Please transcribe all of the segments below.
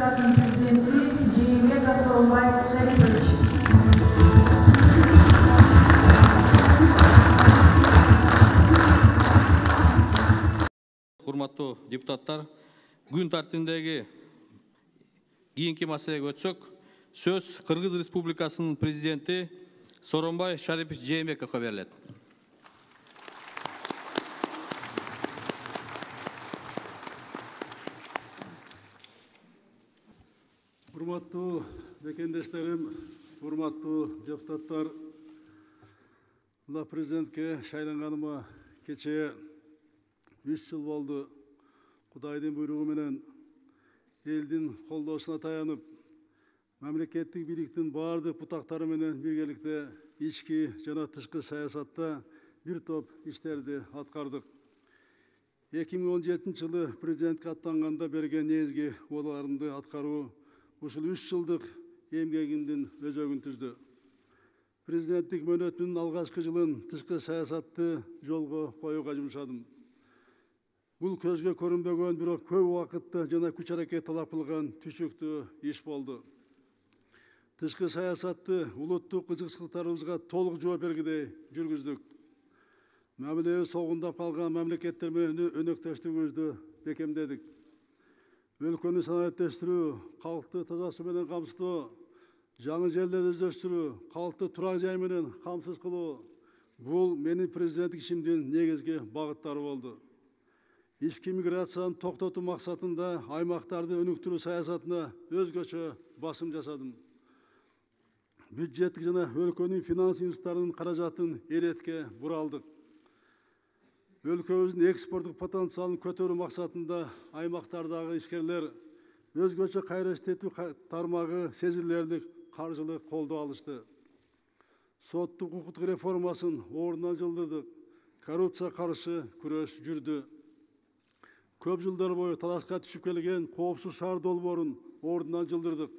Республикасының президенті Жээнбеков Сооронбай Шарипович. Урматтуу депутаттар, күн тартибиндеги кийинки маселеге өтсөк, сөз Кыргыз Республикасынын президенти Сооронбай Шарипович Жээнбековго берилет. Урматтуу мекендештерим, урматтуу депутаттар, мына президентке шайланганыма кече 3 жыл болду. Кудайдын буйругу менен элдин колдоосуна таянып, мамлекеттик бийликтин баардык бутактары менен биргеликте ички жана тышкы саясатта бир топ иштерди аткардык. 2017 жылы президентке аттанганда берген негизги убадаларымды аткаруу ушул 3 жылдык эмгегимдин өзөгүн түздү. Президенттик мөөнөтүнүн алгачкы жылын тышкы саясатты жолго коюуга жумшадым. Бул көзгө көрүнбөгөн, бирок көп убакытты жана күч аракет талап кылган түшүктүү иш болду. Тышкы саясатты улуттук кызыкчылыктарыбызга толук жооп бергидей жүргүздүк. Мамилебиз согундап калган мамлекеттер менен өнөктөштүгүбүздү бекемдедик. Өлкөнү санариптештирүү, калкты таза суу менен камсыздоо, жаңы жерлерди өздөштүрүү, калкты турак жай менен камсыз кылуу — бул менин президенттик ишимдин негизги багыттары болду. Ички миграцияны токтотуу максатында аймактарды өнүктүрүү саясатына өзгөчө басым жасадым. Бюджеттик жана өлкөнүн финанс институттарынын каражатын эретке буралдык. Өлкөбүздүн экспорттук потенциалын көтөрүү максатында аймактардагы ишкерлер өзгөчө кайра иштетүү тармагы сезилерлик каржылык колдоо алышты. Соттук укуктук реформасын ордунан жылдырдык. Коррупция каршы күрөш жүрдү. Көп жылдар бою талашка түшүп келген коопсуз шаар долбоорун ордунан жылдырдык.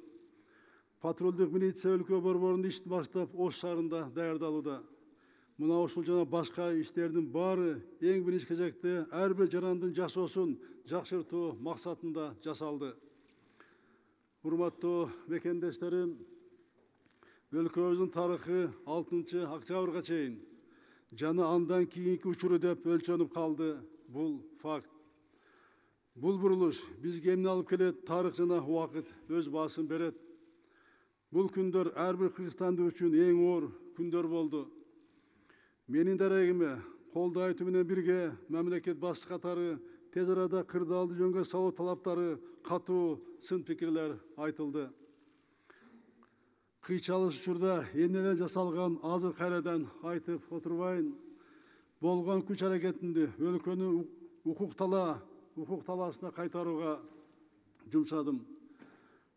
Патрулдук милиция өлкө борборунун ишин баштап Ош шаарында даярдалууда. Мына ушул жана башка иштердин баары эң биринчи кезекте ар бир жарандын жашоосун жакшыртуу максатында жасалды. Урматтуу мекендештерим, өлкөбүздүн тарыхы 6 октябрга чейин жана андан кийинки учуру деп өлчөнүп калды. Бул факт. Бул бурулуш бизге эмне алып келет? Тарых жана убакыт өз баасын берет. Бул күндөр ар бир кыргызстандык үчүн эң оор күндөр болду. Менин дарегиме колдоо айтуу менен бирге мамлекет башчы катары тез арада кырдаалды жөнгө салуу талаптары катуу сын пикирлер айтылды. Кыйчалыш учурда эмнелер жасалган азыр кайрадан айтып отурбайын. Болгон күч аракетинди өлкөнү укук талаасына кайтарууга жумшадым.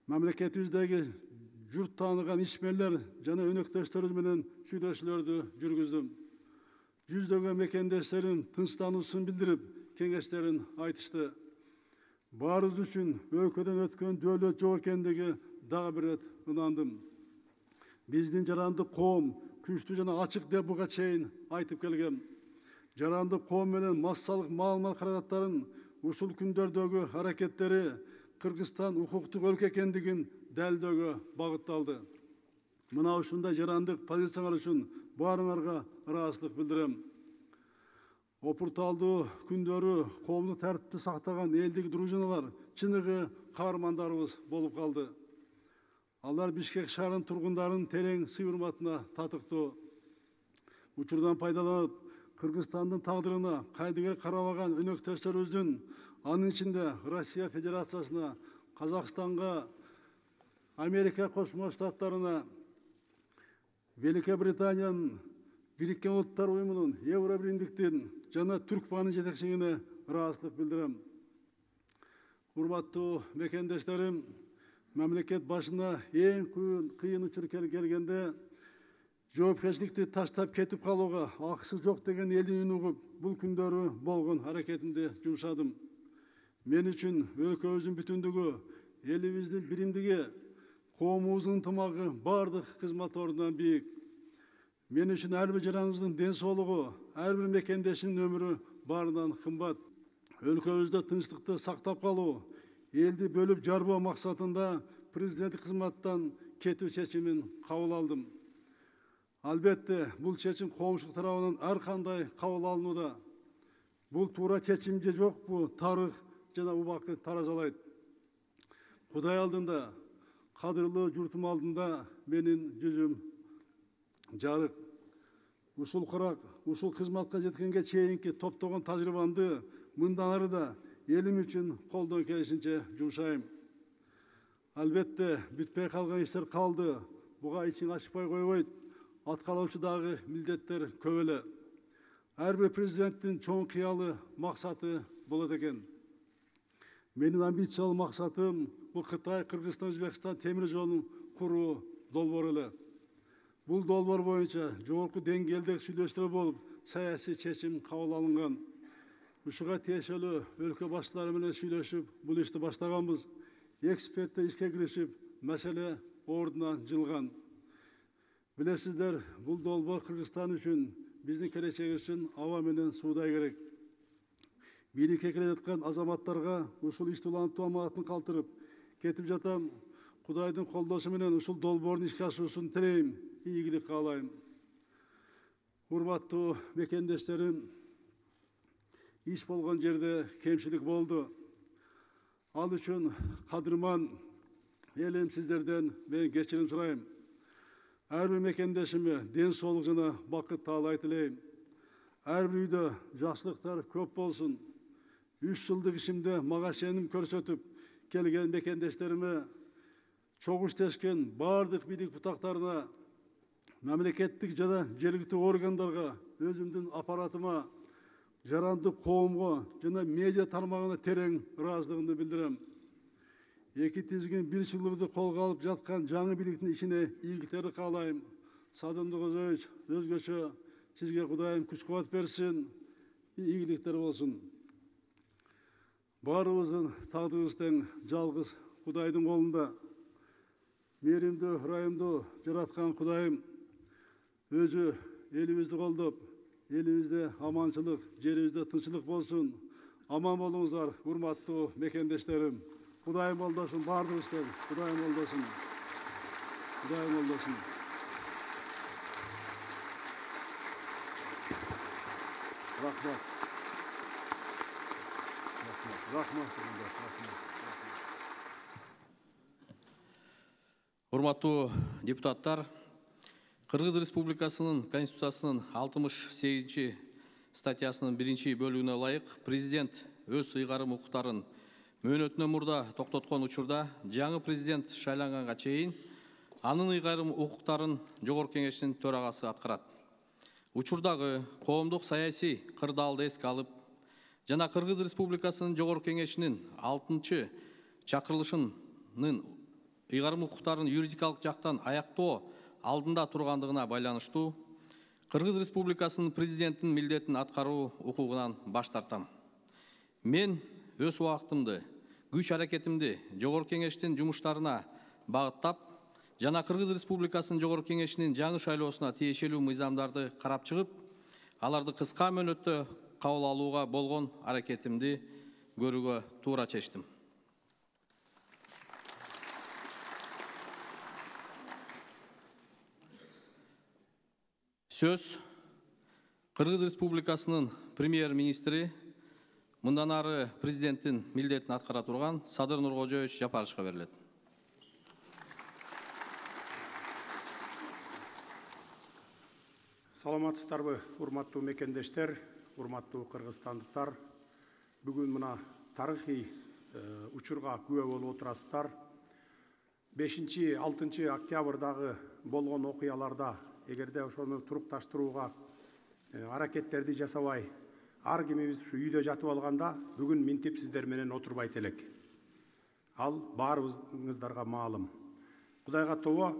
Мамлекетибиздеги журт тааныган ишмерлер жана өнөктөштөрүбүз менен сүйлөшүүлөрдү жүргүздүм. Жүздөгөн мекендештерим тынчтануусун билдирип, кеңештерин айтышты. Баарыбыз үчүн өлкөдөн өткөн дөөлөт жок экендиги дагы бир рет ынандым. Биздин жарандык коом күчтүү жана ачык деп буга чейин айтып келгем. Жарандык коом менен массалык маалымат каражаттарын ушул күндөрдөгү аракеттери Кыргызстан укуктук өлкө экендигин далилдөөгө багытталды. Мына ушундай жарандык позициялар үчүн баарыңарга ыраазычылык билдирем. Опурталдуу күндөрү коомдук тартипти сактаган элдик дружиналар чыныгы каармандарыбыз болуп калды. Алар Бишкек шаарынын тургундарынын терең сый урматына татыктуу. Учурдан пайдаланып, Кыргызстандын тагдырына кайдыгер карабаган өнөктөштөрүбүздүн, анын ичинде Россия Федерациясына, Казакстанга, Америка Кошмо Штаттарына, Великобританиянын, Бириккен Улуттар Уюмунун, Евробиримдиктин жана Түркманын жетекчилигине ыраазычылык билдирем. Урматтуу мекендештерим, мамлекет башына эң кыйын учур келгенде жоопкерчиликти таштап кетип калууга акысы жок деген элдин үнүн угуп, бул күндөрү болгон аракетимди жумшадым. Мен үчүн өлкөбүздүн бүтүндүгү, элибиздин биримдиги, коомубуздун ынтымагы бардык кызмат ордунан бийик. Мен үчүн ар бир жараныбыздын ден соолугу, ар бир мекендештин өмүрү баарынан кымбат. Өлкөбүздө тынчтыкты сактап калуу, елді бөліп жарбоо максатында президенттик кызматтан кетүү чечимин кабыл алдым. Албетте, бул чечим коомчулук тарабынан ар кандай кабыл алынууда. Бул туура чечим же жокпу, тарых жана убакыт таразалайт. Кудай алдында, кадырлуу журтум алдында менин жүзүм жарык. Ушул кырак, ушул кызматка жеткенге чейинки топтогон тажрыйбамды мындан ары да элим үчүн колдон келишинче жумшайм. Албетте, бүтпөй калган иштер калды. Буга ичиң ачпай койбойт. Аткарылуучу дагы милдеттер көп эле. Ар бир президенттин чоң кыялы, максаты болот экен. Менин амбициялуу максатым бул Кытай, Кыргызстан, Өзбекстан темир жолун куруу долбоор эле. Бул долбоор боюнча жогорку деңгээлдеги сүйлөшүүлөр болуп, саясий чечим кабыл алынган. Ушуга тиешелүү өлкө баштары менен сүйлөшүп, бул ишти баштаганбыз. Эксперттер ишке киришип, маселе ордунан жылган. Билесиздер, бул долбоор Кыргызстан үчүн, биздин келечек үчүн аба менен суудай керек. Бийликке келе жаткан азаматтарга ушул ишти улантуу аманатын калтырып кетип жатам. Кудайдын колдоосу менен ушул долбоордун ишке ашуусун тилейм, ийгилик каалайм. Урматтуу мекендештерим, иш болгон жерде кемчилик болду. Ал үчүн кадырман элим сиздерден мен кечирим сурайм. Ар бир мекендешиме ден соолук жана бакыт таалай тилейм. Ар бир үйдө жакшылыктар көп болсун. 3 жылдык ишимде мага сеним көрсөтүп келген мекендештериме, чогуш тешкен бардык бийлик бутактарына, мамлекеттик жана жергиликтүү органдарга, өзүмдүн аппаратыма, жарандык коомго жана медиа тармагына терең ыраазычылыгымды билдирем. Эки тизгин бир жылдықты колго алып жаткан жаңы бийликтин ишине ийгиликтерди каалайм. Садымды Козович, өзгөчө сизге Кудайым күч кубат берсин, ийгиликтер болсун. Баарыбыздын тагдырыбыз тең, жалгыз Кудайдын колунда. Мээримдүү, ырайымдуу жараткан Кудайым өзү элибизди колдоп, элибизде аманчылык, жерибизде тынччылык болсун. Аман болуңуздар, урматтуу мекендештерим. Кудайым колдосун баардыгыбызды. Кудайым колдосун. Кудайым колдосун. Рахмат. Рахмат. Урматтуу депутаттар, Кыргыз Республикасынын Конституциясынын 68 статьясынын 1 бөлүгүнө ылайык президент өз ыйгарым укуктарын мөөнөтүнөн мурда токтоткон учурда жаңы президент шайланганга чейин анын ыйгарым укуктарын Жогорку Кеңештин төрагасы аткарат. Учурдагы коомдук саясий кырдаалды эске алып, жана Кыргыз Республикасынын Жогорку Кеңешинин 6 чакырылышынын ыйгарым укуктарын юридикалык жактан аяктоо алдында тургандыгына байланыштуу Кыргыз Республикасынын президенттин милдетин аткаруу укугунан баш тартам. Мен өз убактымды, күч аракетимди Жогорку Кеңештин жумуштарына багыттап, жана Кыргыз Республикасынын Жогорку Кеңешинин жаңы шайлоосуна тиешелүү мыйзамдарды карап чыгып, аларды кыска мөөнөттө кабыл алууга болгон аракетимди көрүүгө туура чечтим. Сөз Кыргыз Республикасынын премьер-министри, мындан ары президенттин милдетин аткара турган Садыр Нуркожоевич Жапаровичка берилет. Саламатсыздарбы, урматтуу мекендештер, урматтуу кыргызстандыктар. Бүгүн мына тарыхый учурга күбө болуп отурасыздар. 5-6 октябрдагы болгон окуяларда эгерде ошону турукташтырууга аракеттерди жасабай, ар кимибиз ушу үйдө жатып алганда, бүгүн минтип сиздер менен отурбайт элек. Ал баарыбыздарга маалым. Кудайга тобо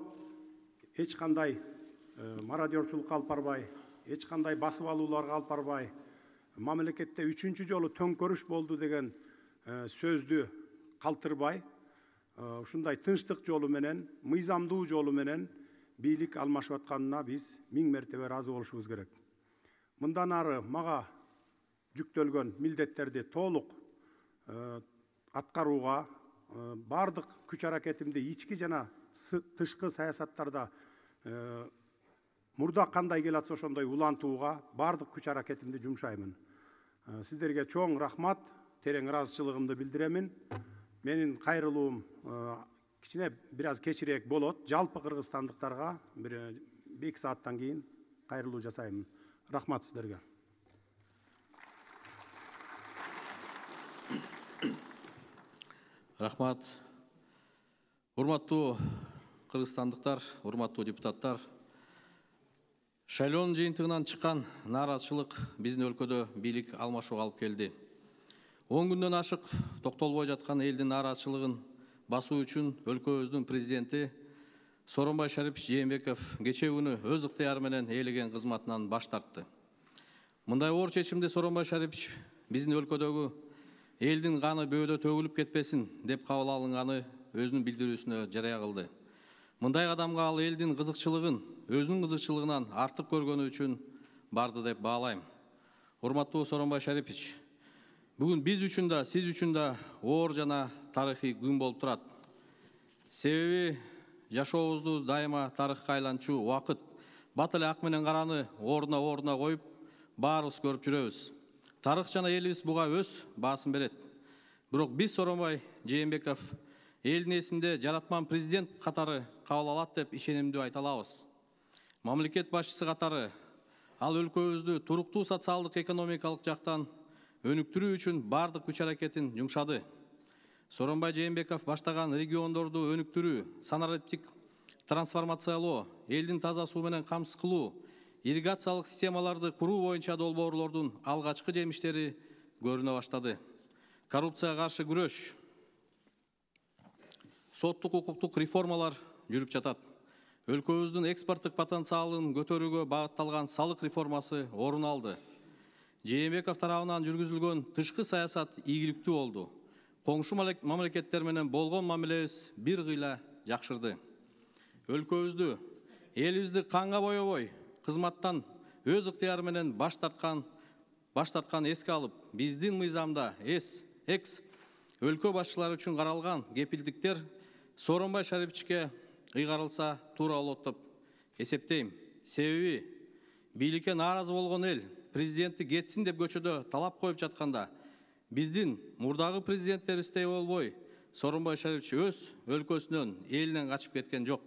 эч кандай мародерчулукка алып барбай, эч кандай басып алууларга алып барбай, мамлекетте 3-чү жолу төңкөрүш болду деген сөздү калтырбай, ушундай тынчтык жолу менен, мыйзамдуу жолу менен бийлик алмашып атканына биз 1000 мертебе ыраазы болушубуз керек. Мындан ары мага жүктөлгөн милдеттерди толук аткарууга, бардык күч аракетимди ички жана тышкы саясаттарда мурда кандай келатса ошондой улантууга бардык күч аракетимди жумшаймын. Сиздерге чоң рахмат, терең ыраазычылыгымды билдиремин. Менин кайрылуум кичине бир аз кечирээк болот. Жалпы кыргызстандыктарга бир 2 сааттан кийин кайрылуу жасаймын. Рахмат сиздерге. Рахмат. Урматтуу кыргызстандыктар, урматтуу депутаттар, шайлоонун жыйынтыгынан чыккан нааразычылык биздин өлкөдө бийлик алмашууга алып келди. 10 күндөн ашык токтолбой жаткан элдин нааразычылыгын басуу үчүн өлкөбүздүн президенти Сооронбай Шарипович Жээнбеков кечээ күнү өз ыктыяры менен ээлеген кызматынан баш тартты. Мындай оор чечимди Сооронбай Шарипович биздин өлкөдөгү элдин каны бөөдө төгүлүп кетпесин деп кабыл алынганы өзүнүн билдирүүсүнө жарыя кылды. Мындай кадамга ал элдин кызыкчылыгын өзүнүн кызыкчылыгынан артык көргөнү үчүн барды деп баалайм. Урматтуу Сооронбай Шарипович, бүгүн биз үчүн да, сиз үчүн да оор жана тарыхый күн болуп турат. Себеби жашообузду дайыма тарыхка айланчу убакыт, бат эле ак менен караны ордуна коюп, баарыбыз көрүп жүрөбүз. Тарых жана элибиз буга өз баасын берет. Бирок биз Сооронбай Жээнбеков элдин эсинде жаратман президент катары кабыл алат деп ишенимдүү айта алабыз. Мамлекет башчысы катары ал өлкөбүздү туруктуу социалдык экономикалык жактан өнүктүрүү үчүн бардык күч аракетин жумшады. Сооронбай Жээнбеков баштаган региондорду өнүктүрүү, санариптик трансформациялоо, элдин таза суу менен камсыз кылуу, ирригациялык системаларды куруу боюнча долбоорлордун алгачкы жемиштери көрүнө баштады. Коррупцияга каршы күрөш, соттук укуктук реформалар жүрүп жатат. Өлкөбүздүн экспорттук потенциалын көтөрүүгө багытталган салык реформасы орун алды. Жээнбеков тарабынан жүргүзүлгөн тышкы саясат ийгиликтүү болду. Коңшу мамлекеттер менен болгон мамилебиз бир кыйла жакшырды. Өлкөбүздү, элибизди канга боебой, кызматтан өз ыктыяры менен баш тарткан эске алып, биздин мыйзамда экс өлкө башчылары үчүн каралган кепилдиктер Сооронбай Шариповичке ыйгарылса туура болот деп эсептейм. Себеби бийликке нааразы болгон эл президентти кетсин деп көчөдө талап коюп жатканда, биздин мурдагы президенттерибиздей болбой, Сооронбай Шарипович өз өлкөсүнөн, элинен качып кеткен жок.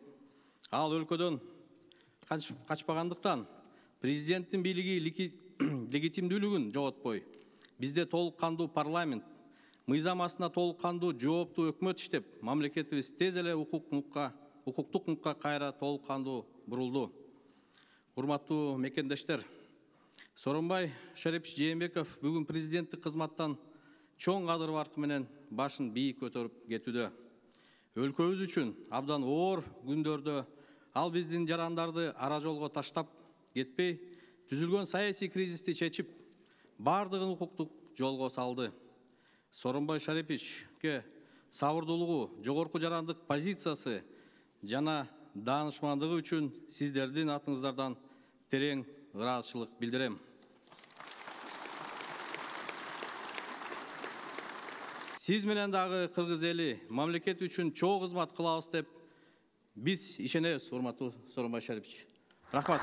Ал өлкөдөн качпагандыктан президенттин бийлиги легитимдүүлүгүн жоготпой, бизде толук кандуу парламент, мыйзам астында толук кандуу жооптуу өкмөт иштеп, мамлекетибиз тез эле укуктук мукка кайра толук кандуу бурулду. Урматтуу мекендештер, Сооронбай Шарипович Жээнбеков бүгүн президенттик кызматтан чоң кадыр баркы менен башын бийик көтөрүп кетүүдө. Өлкөбүз үчүн абдан оор күндөрдө ал биздин жарандарды ара жолго таштап кетпей, түзүлгөн саясий кризисти чечип, бардыгын укуктук жолго салды. Сооронбай Шариповичке сабырдуулугу, жогорку жарандык позициясы жана даанышмандыгы үчүн сиздердин атыңыздардан терең ыраазычылык билдирем. Сиз менен дагы кыргыз эли мамлекет үчүн чоң кызмат кылабыз деп биз ишенебиз, урматтуу Сооронбай Шарипович. Рахмат.